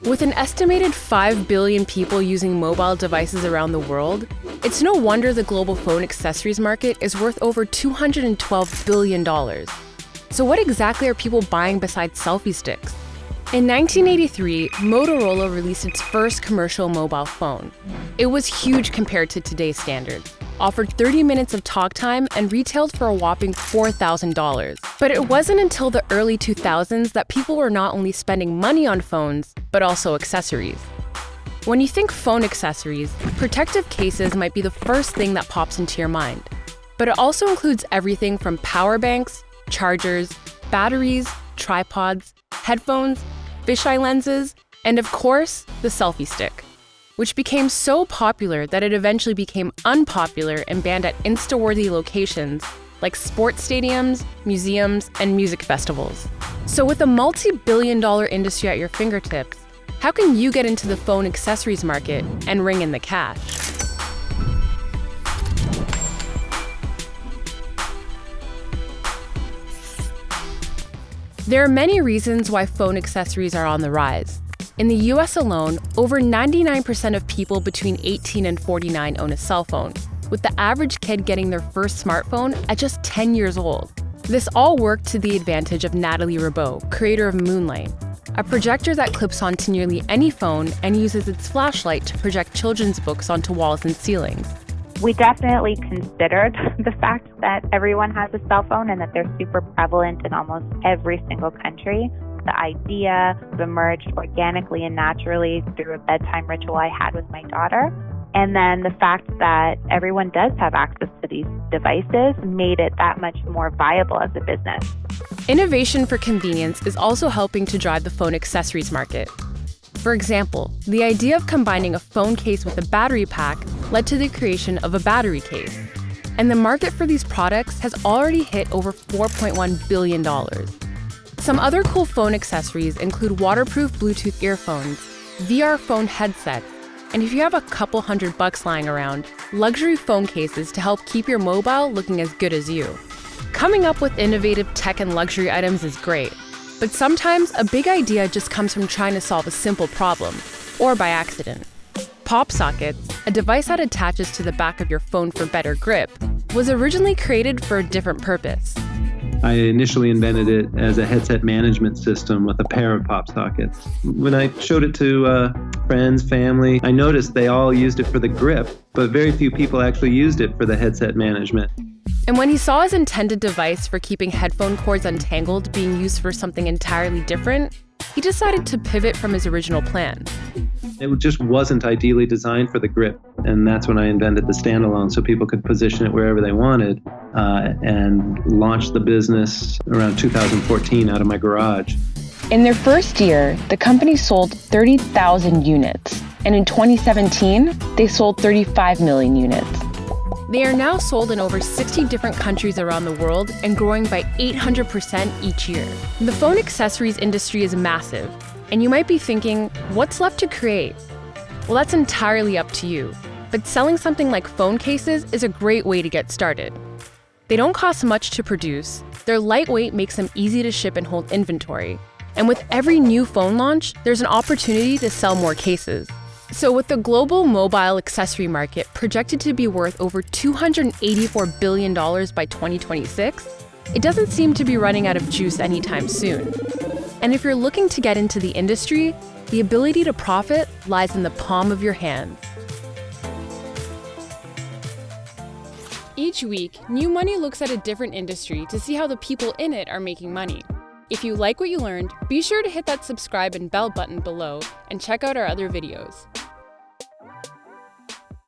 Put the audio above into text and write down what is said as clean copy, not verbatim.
With an estimated 5 billion people using mobile devices around the world, it's no wonder the global phone accessories market is worth over $212 billion. So what exactly are people buying besides selfie sticks? In 1983, Motorola released its first commercial mobile phone. It was huge compared to today's standards, offered 30 minutes of talk time, and retailed for a whopping $4,000. But it wasn't until the early 2000s that people were not only spending money on phones, but also accessories. When you think phone accessories, protective cases might be the first thing that pops into your mind. But it also includes everything from power banks, chargers, batteries, tripods, headphones, fisheye lenses, and of course, the selfie stick, which became so popular that it eventually became unpopular and banned at Insta-worthy locations like sports stadiums, museums, and music festivals. So with a multi-billion-dollar industry at your fingertips, how can you get into the phone accessories market and ring in the cash? There are many reasons why phone accessories are on the rise. In the US alone, over 99% of people between 18 and 49 own a cell phone, with the average kid getting their first smartphone at just 10 years old. This all worked to the advantage of Natalie Rebot, creator of Moonlight, a projector that clips onto nearly any phone and uses its flashlight to project children's books onto walls and ceilings. We definitely considered the fact that everyone has a cell phone and that they're super prevalent in almost every single country. The idea emerged organically and naturally through a bedtime ritual I had with my daughter. And then the fact that everyone does have access to these devices made it that much more viable as a business. Innovation for convenience is also helping to drive the phone accessories market. For example, the idea of combining a phone case with a battery pack led to the creation of a battery case. And the market for these products has already hit over $4.1 billion. Some other cool phone accessories include waterproof Bluetooth earphones, VR phone headsets, and if you have a couple $100 lying around, luxury phone cases to help keep your mobile looking as good as you. Coming up with innovative tech and luxury items is great, but sometimes a big idea just comes from trying to solve a simple problem, or by accident. Popsockets, a device that attaches to the back of your phone for better grip, was originally created for a different purpose. I initially invented it as a headset management system with a pair of Popsockets. When I showed it to friends, family, I noticed they all used it for the grip, but very few people actually used it for the headset management. And when he saw his intended device for keeping headphone cords untangled being used for something entirely different, he decided to pivot from his original plan. It just wasn't ideally designed for the grip, and that's when I invented the standalone so people could position it wherever they wanted, and launched the business around 2014 out of my garage. In their first year, the company sold 30,000 units, and in 2017, they sold 35 million units. They are now sold in over 60 different countries around the world and growing by 800% each year. The phone accessories industry is massive, and you might be thinking, what's left to create? Well, that's entirely up to you, but selling something like phone cases is a great way to get started. They don't cost much to produce, their lightweight makes them easy to ship and hold inventory, and with every new phone launch, there's an opportunity to sell more cases. So with the global mobile accessory market projected to be worth over $284 billion by 2026, it doesn't seem to be running out of juice anytime soon. And if you're looking to get into the industry, the ability to profit lies in the palm of your hand. Each week, New Money looks at a different industry to see how the people in it are making money. If you like what you learned, be sure to hit that subscribe and bell button below and check out our other videos.